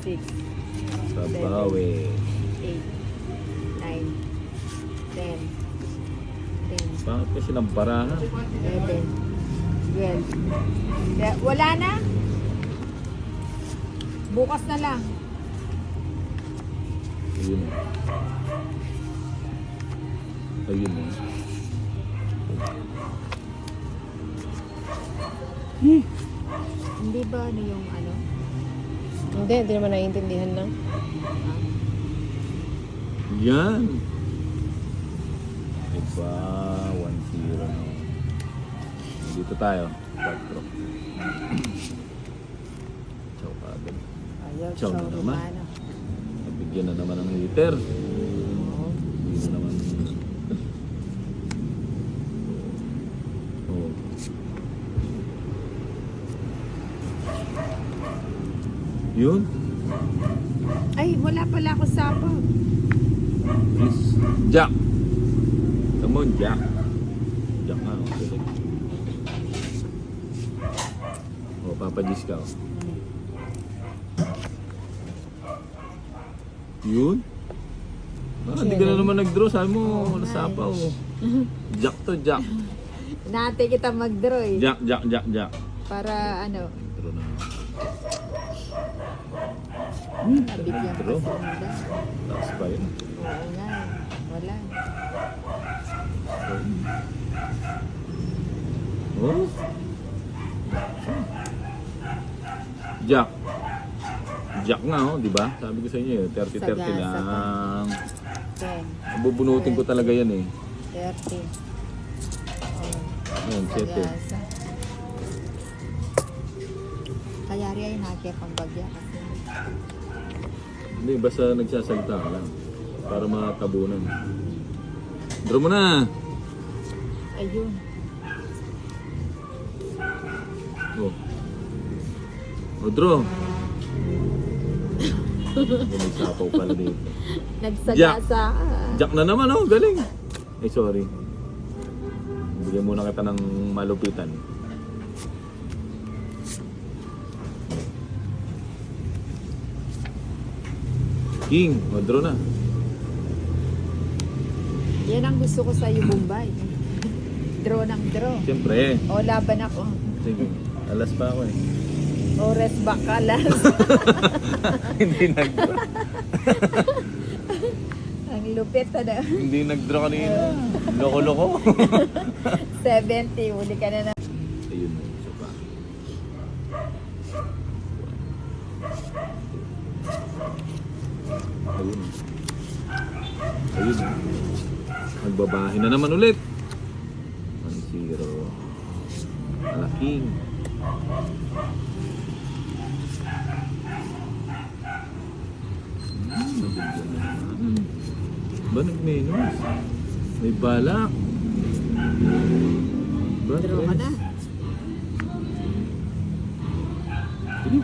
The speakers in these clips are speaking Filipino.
6, Sa bawi. 8, 9, 10, 10, Bakit kasi ng baraha? 11, 12. Wala na. Bukas na lang. Ayun. Ayun eh. Hindi ba ano yung ano? Hindi naman naiintindihan lang. Yan. Iba, 1-0 na. Dito tayo. 4. Chow agad. Ayaw, Chow na naman. Romano. Nabigyan na naman ng liter. Hindi na naman. Oh. Yun. Ay, wala pala ako sapaw. Yes. Jack. Come on, Jack. Jack nga. Okay. Oh, Papa Gis ka. Oh. Yun. Hindi ka na naman nag-draw. Sabi mo, nasapaw. Jack to, Jack. Nate kita mag-draw eh. Jack. Para ano, Draw na. nabigyan Draw. pa sila. Taas pa yun. Oo nga eh. Wala. Oh. Jack. Jack nga oh, di ba? Sabi ko sa inyo, 30-30 Sagasa lang. 10, Bubunutin ko talaga yan eh. 30. Oh, Ayan, 7. sagasa. Kaya rin ay nakikipang bagya kasi. Hindi, basta nagsasalita ka lang. Para matabunan. Draw mo na! Ayun. Oh. Oh, draw! May sapaw pala dito. Nagsagasa ka. Jack na naman oh, galing! Ay, sorry. Bigyan muna kita ng malupitan. King, oh, draw na. Yan ang gusto ko sa iyo, Bombay. Draw ng draw. Siyempre. O, laban ako. Sige, alas pa ako eh. O, rest back ka lang. Hindi nag-draw. Ang lupit na. Hindi nag-draw kanina. Loko-loko. 70, uli ka na na. Ayun, isa pa. Ayun. Ayun. Magbabahin na naman ulit. 1-0. Malaking. Nabigyan na naman. Ba nag-menus? May balak. Ba, Draw ka na. Sige.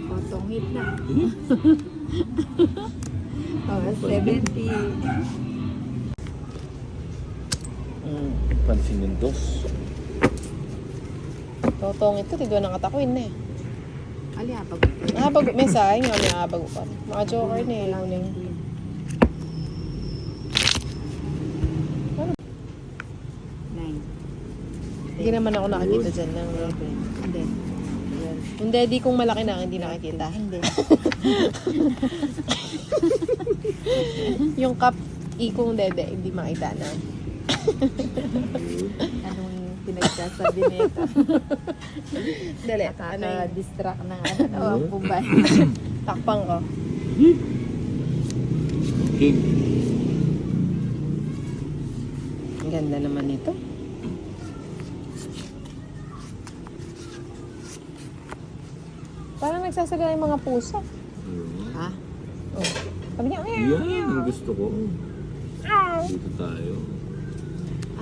Kotongit na. Eh? O, 70. Pansin yung dos. Totong ito, tidwa ng katakwin na eh. Ali, habag. Nakapag, may sayang nga, may nakapag pa. Mga joker na eh. Lang Uling. Ano? 9. Hindi naman ako nakakita dyan ng... Hindi. Yung daddy kong malaki na, hindi nakakita. Hindi. Yung cup ikong dede, hindi makita na. Anong pinagsasabi nito? Dali, ano yung Nakaka-distract ng ano, ang Bombay. takpang ko. King. Ang ganda naman ito. Parang nagsasagala yung mga pusa. Ha? Oh. Sabi niya, Yan, ang gusto ko. Dito tayo.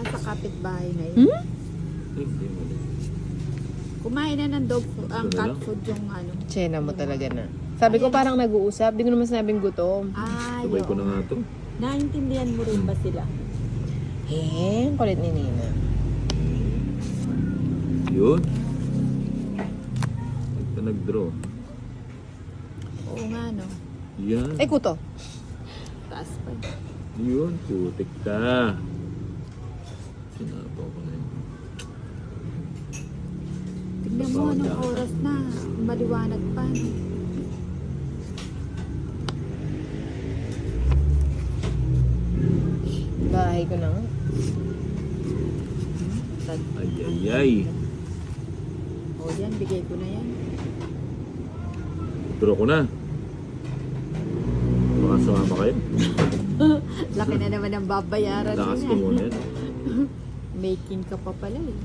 Sa kapitbahay na yun. Hmm? Ay, hindi mo. Kumain na ng dog food, ang Ito na cat lang. food yung ano. Tsena mo talaga na. Sabi ko parang nag-uusap, di ko naman sinabing gutom. Ay, Sabay ko na nga to. Naintindihan mo rin ba sila? Eh, ang kulit ni Nina. Yun. Ito nag-draw. Oo nga, no? Yan. Ay, kuto. Taas pa. Yun, putik ka. Sinabaw ko na yun. Tignan mo, anong oras na. Maliwanag pa. Bahay ko na nga. Ay, ay, ay. O yan, bigay ko na yan. Draw ko na. Baka sumama kayo. Laki na naman ang babayaran Lakas niya. ko muna yan. Making ka pa pala eh.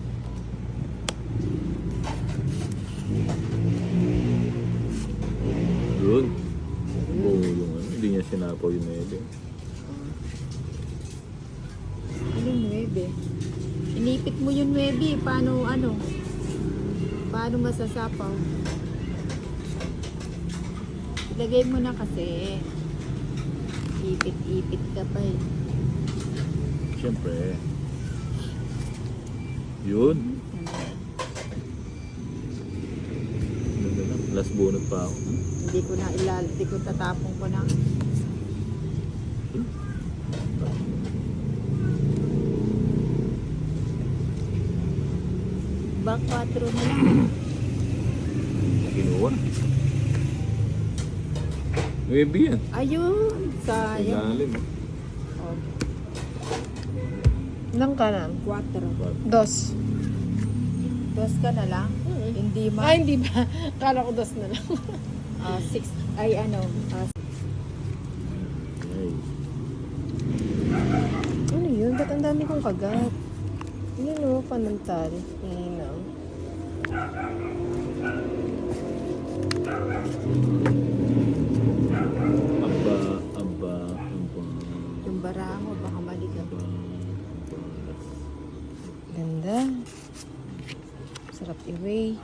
Yun. Oo, yung ano. Hindi niya sinapaw yung nebe. Anong 9? Inipit mo yung 9. Paano ano? Paano masasapaw? Ilagay mo na kasi. Ipit-ipit ka pa eh. Siyempre. Yun. Ganda lang. Last bunot pa ako. Hindi ko na hindi ko tatapong ko na. Back 4 na lang. Kinuha. Nebe yan. Ayun, sayang. Ilalim. Oh, Ilang ka na? 4. Dos. Dos ka na lang. Hindi ma. Ay, hindi ba? Kala ko dos na lang. 6 ay ano, Ay. Ano yun? Ba't ang dami kong kagat? Yun o, panantal. Hinaw. Aba. yung bara mo baka mali ka. Ganda. Sarap i-weigh.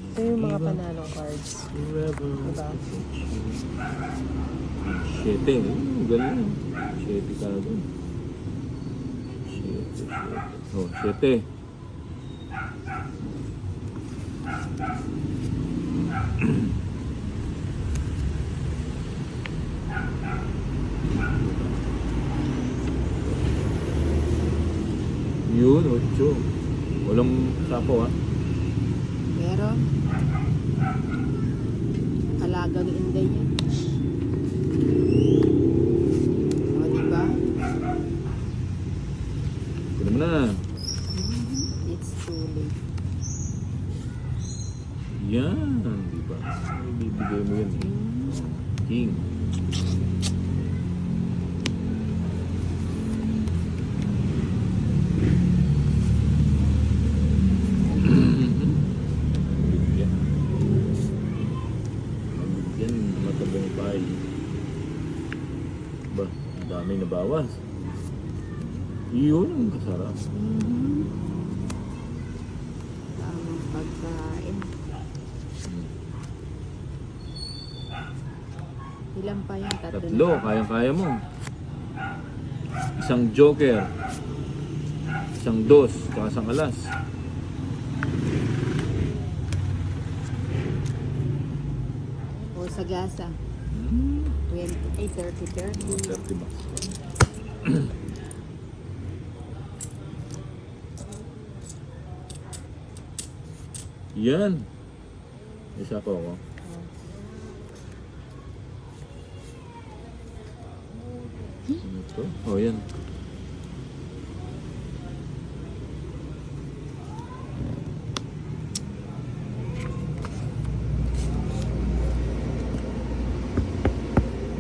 Ito yung mga panalong cards. Forever. Diba? 7. Galing. 7 ka doon. 7. Oh, 7. Yun, 8. Walang sapo ha. Meron. Kalagang Inday yan. O, diba? Kunin mo na. It's too late. Yan, di ba? Bibigay mo yan eh. King. Bigyan. Bigyan, matabang pay. Ba, ang dami na bawas. Iyon ang kasarap. Tamang pagkain. Ilan pa yan? Tatlo, kayang-kaya mo. Isang joker. Isang dos, tsaka isang alas. O sa gasa. 20, 30. 30 bucks. Yan. Isa pa ako. Ano ito? Oh, yan.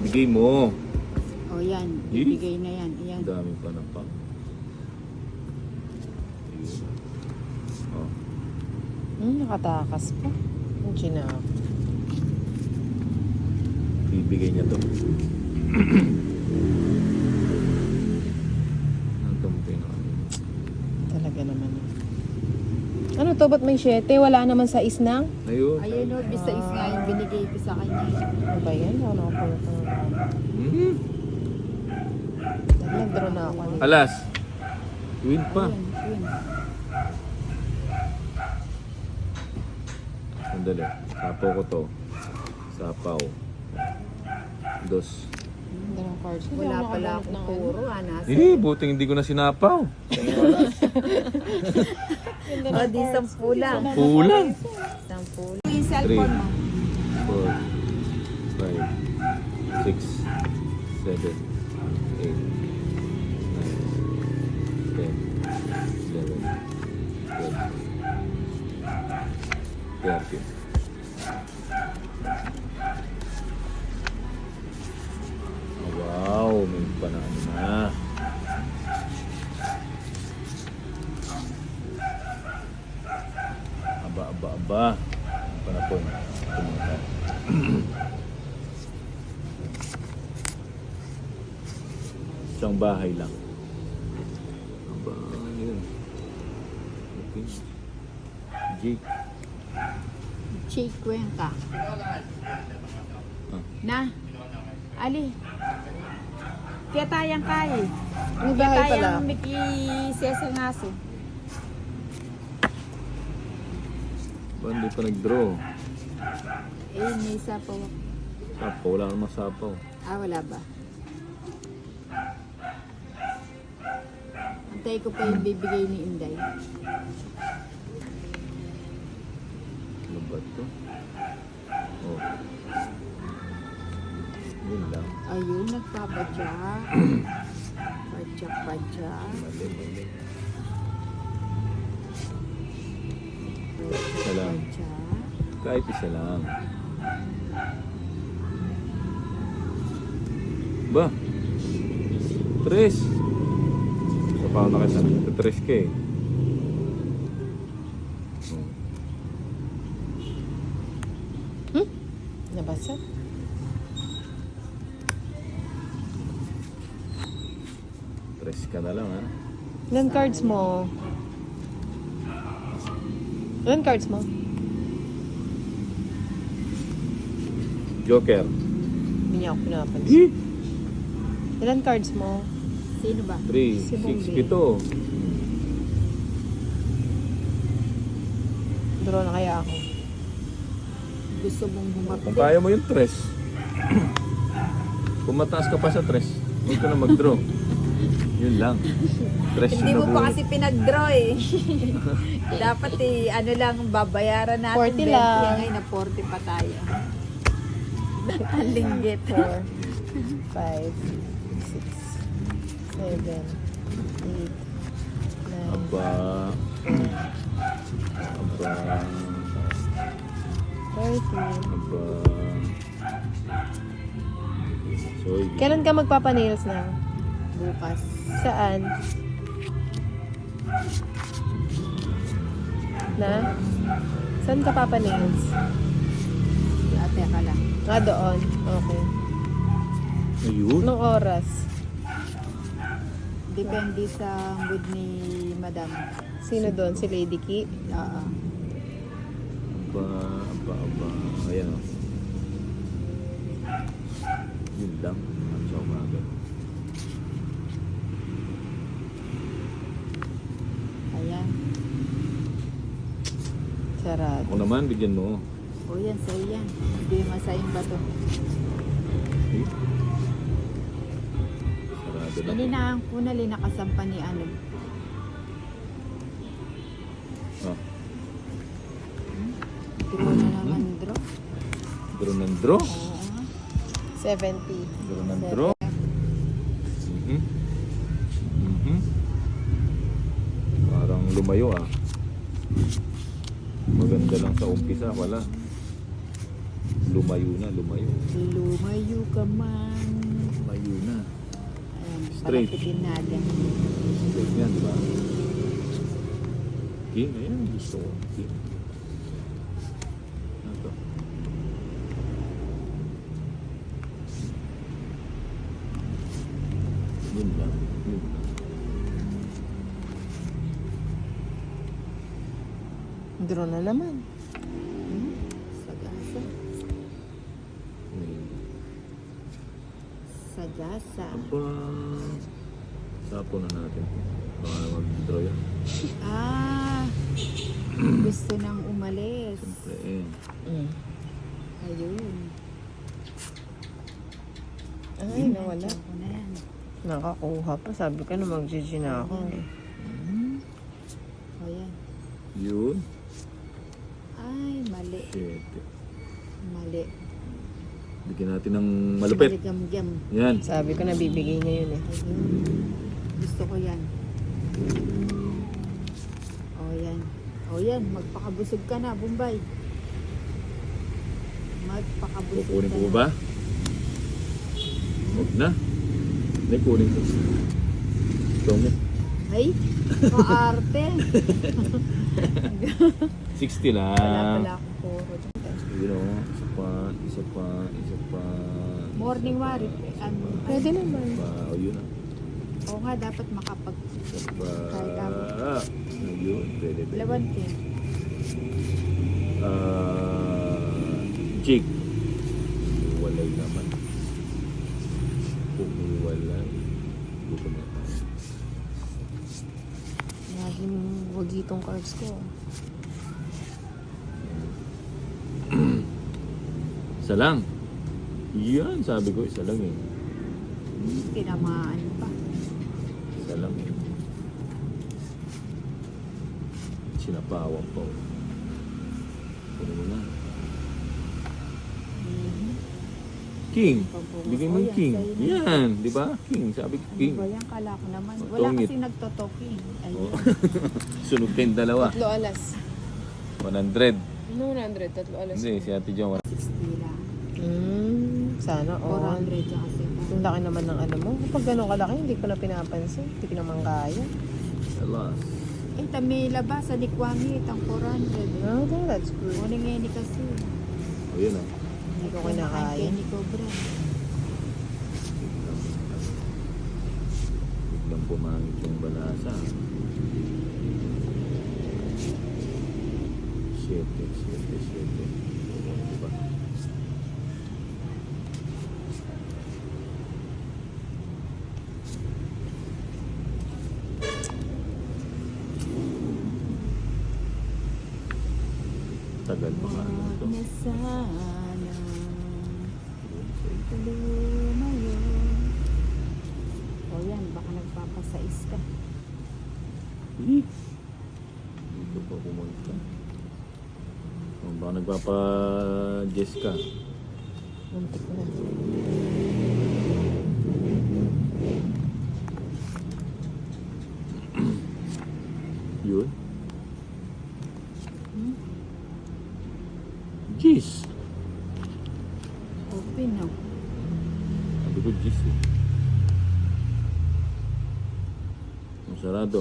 Bigay mo. O yan, Eh? ibigay na yan. Yan. Ang dami pa ng pang. Oh. Nakatakas pa. Ang chinap. Bibigay niya to. Ang tumpay na kami. Talaga naman. Ano to? Ba't may 7? Wala naman sa isnang? Ayun. Ayun o, bisa is nga yung binigay ko sa kanya. Ano ba yan? Ano ako? Hmm. Talaga. Nag-draw na ako. Alas. Queen pa. Ayun, yun. Sandali. Sapaw ko to. Sapaw. Dos. Dalawang cards. Wala pala akong turo, nasa. Buting hindi ko na sinapaw. O, di 10 lang. Pulang. 10. Yung cellphone mo. 4, 5, 6, 7, 8, 9, 10, 11, 12, 13. Wow, may panalo na. Aba. Ang panapon. Tumata. Isang bahay lang. Aba, yun. Okay. Jake. Jake Cuenca. Ah. Na. Ali. Kaya tayang kay. May bahay pala. Tayang Mickey Cecil Naso. Ba, hindi pa nag-draw. May isa pa. Sapaw, wala namang sapaw. Wala ba? Antay ko pa yung bibigay ni Inday. Ano ba ito? Oh. Yun lang. Ayun, nagpapadya. Padya. Mali. Isa lang. Padya. Kahit isa lang. Ba? 3. Sa paano na kita? Ito 3K. Nabasa? Tres ka na lang, ha? Ilan cards mo? Ilan cards mo? Joker. Hindi niya ako pinapansin. Eh? Ilan cards mo? Sino ba? 3, Si 6, Bombay. 7. Draw na kaya ako. Gusto mong Kung humapit. kaya mo yung 3. Kung mataas ka pa sa 3, huwag ka na mag-draw. Yun lang. 3 Hindi yung mo pa nabuhay. kasi pinag-draw eh. Dapat ano lang, babayaran natin. 40 lang. Ngayon na 40 pa tayo. Ang linggit. 4, 5, 6, 7, 8, 9, Aba. 30. Aba. Soy. Kailan ka magpapanails na? Bukas. Saan? Na? Saan ka papanails? Ate ka lang. Doon. Okay. Ayun. Anong oras? Depende sa mood ni Madam. Sino doon? Si Lady Ki? Oo. Aba. Ayan o. Yun lang. At sa umaga. Ayan. Sarado. Ako naman, bigyan mo. O yan, sa'yo yan. Hindi masayang ba to? Okay. Sarado lang. Ininaan ko na linakasampa ni ano. Ah, Draw na naman, draw. draw ng draw. Oo. 70. Draw ng draw. Parang lumayo ah. Maganda lang sa umpisa, wala. Lumayo na. Lumayo ka man. Lumayo na. Ayan, Straight. palatikin natin. Straight yan, di ba? King, ayan, gusto ko. King. Ano to? Yun lang. Draw na naman. Sagasa. Sagasa. Aba. Tapon na natin. Baka mag-draw yan. Gusto nang umalis. Siyempre Mm. Ayun. Ay, nawala. Diyan ko na yan. Nakakuha pa. Sabi ko na mag-GG na ako. O yan. Yun. Ay, mali. 7. Mali. Bigyan natin ng malupit. Maligam-gam. Yan. Sabi ko na bibigay niya yun eh. Ayun. Gusto ko yan. O yan. O yan. Magpakabusog ka na, Bombay. Magpakabusog Kukunin ka ko na. ba? Huwag na. Hindi, kunin ko. Ito mo. Ay, kaarte. 60 lang. Wala pala akong puro. You know, isa pa, isa pa, isa pa. Morning Mari. Pwede naman. Pa, o yun na. Oo nga, dapat makapag... Isa pa. Kahit ako. Ayun, pwede, pwede. Lawante. Jig. Walay naman. Umiwalay. Buko na tayo. Laging wag itong cards ko. Isa lang. Yan, sabi ko, isa lang eh. Tinamaan pa. Isa lang eh. Sinapawan pa. Ano mo na? King. Bigay mo yung king. Yan, di ba? King, sabi ko king. Ano ba yan? Kala ko naman. Oh, Wala tongit. kasi nagtotoking. Oh. Ayun. Sunog din dalawa. 3 alas. 100. Ano 100? 3 alas. Hindi, si Ate Jo. 60 lang. Sana all. 400 yung kasi. Ang laki naman ng ano mo. Kapag gano'ng kalaki, hindi ko na pinapansin. Hindi ko naman kaya. Alas. Eh, may labas sa Nikwami. Itang 400. No, that's good. Morning ngayon kasi. O yun ah. Hindi ko kinakaya. Kaya ni Cobra. Biglang pumangit yung balasa. 7. Diba? Tagal pa nga ito. Wag na sana lumayo. O yan, baka nagpapasais ka. Dito pa pumunta. O, baka nagpapa-Jess ka. Muntik na. Yun. Jess. Open na. Sabi ko Jess eh. Ang sarado.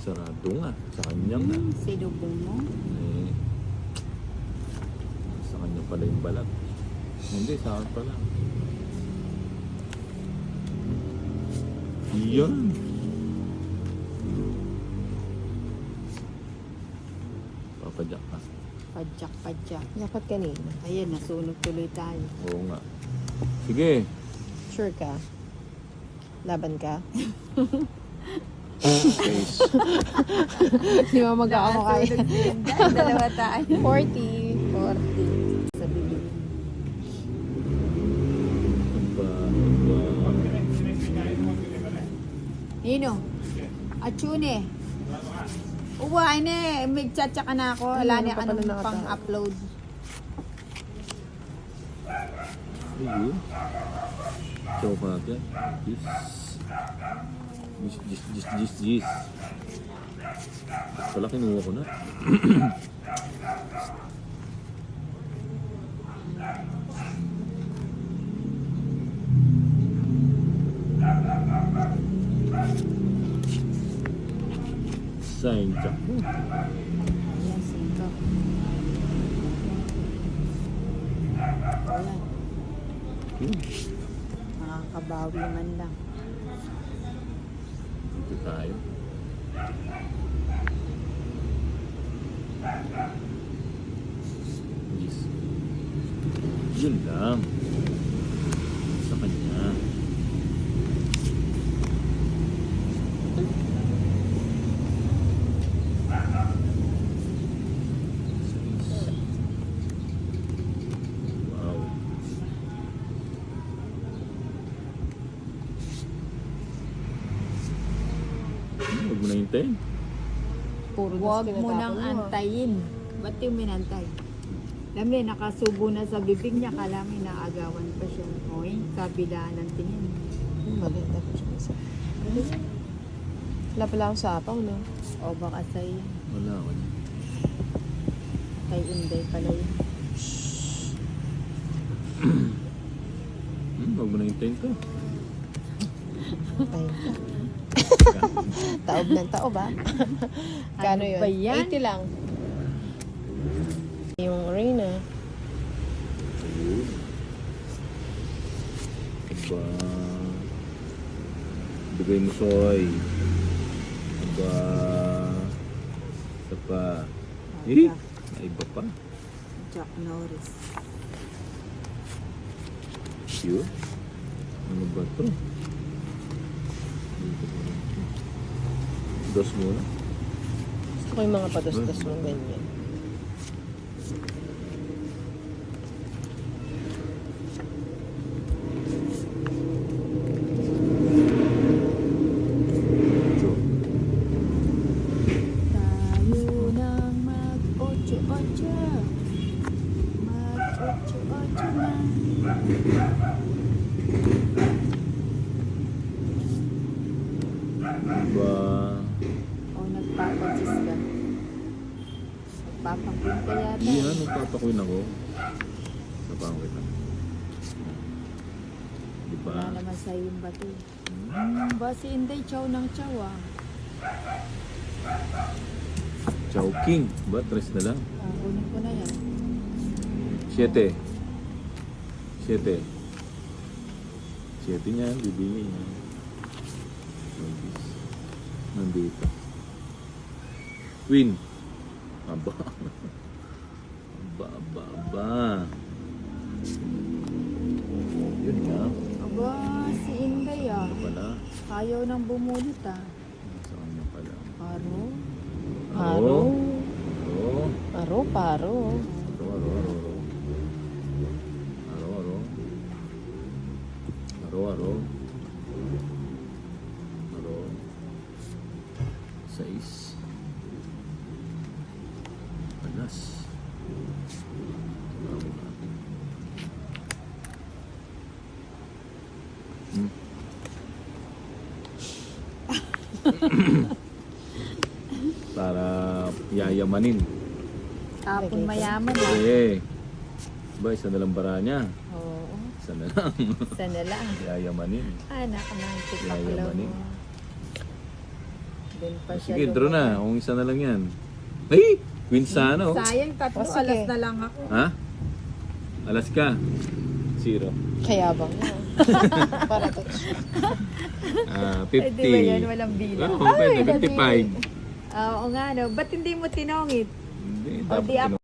Sarado nga. Sa kanya nga. Sinubong mo. Eh, sa kanya pala yung balat. Hindi, sa akin pala. Yan. Papadyak ka. Padyak. Dapat kanina. Ayan, nasunog tuloy tayo. Oo nga. Sige. Sure ka? Laban ka? Face. Di ba mag-aamo kaya? Nasunog din. Dalawa tayo. 40. Sa bibig. Nino? Atsune. Uwa, ine. May chat-chat ka na ako. Wala Ano na pa pala anong nakatao? pang-upload. Ayun. So, bakit? Jis. Pala kinuha ko na. Sign check mo. Ayan, 5. Ayan. Yun. Makakabawi man lang. Dito tayo. Yes. Yun lang. Sa kanya. Huwag mo na hintayin. Puro Huwag gas mo tinatapon nang mo, ah. antayin. Ba't yung minantay? Alam mo, nakasubo na sa bibig niya. Kala mo, inaagawan pa siya. Hoy, kabila ng tingin. Mali, dapat siya isa. Wala pala akong sapaw, no? O baka sa'yo. Wala, wala. Kay Inday pala yun. Huwag mo na hintayin to. Tayo ka. Taob ng taob, ha? Kano Ano yun? ba yan? 80 lang. Yung arena. Ayun. Aba. Bigay mo, Soy. Aba. Isa pa. Eh, naiba pa. Jack Norris. Yun. Ano ba ito? Dos muna. Gusto ko yung mga patos-tos mong ganyan. Ito. Tayo nang mag-ocho-ocho. Mag-ocho-ocho na. Aba. O nagpapachis ka. Nagpapangkin ka yata. Hindi ha, nagpapakuin ako. Napang kita. Di ba? Wala naman sa'yo yung bato. Ba si Inday, chow ng chow ah. Chowking. Ba? Tres na lang. Kunin ko na yan. 7. 7. 7 niyan, bibili niya. Nandito. Win. Aba. Aba. Yun nga. Aba, si Inday ah. Wala. Ayaw nang bumulit ah. Sa kanya pala. Aro. Paro. Aro. Paro, paro. Aro. Aro. 6. Alas. Bravo natin. Para yayamanin. Tapon mayaman ah. Eh. Ba, isa na lang bara niya. Oo. Isa na lang. Sana lang. Yayamanin. Anak ng tipaklaw Yayamanin. mo. Doon pa siya. Sige, draw na. Kung isa na lang yan. Ay! Win sana, oh. Sayang, tatlo. Oh, sige. Alas na lang ako. Ha? Alas ka. 0. Kaya bang na. Para to. 50. Ay, di ba yan? Walang bilang. Oo, pwede. 55. Oo nga, no. Ba't hindi mo tinongit? Hindi, O, di dapat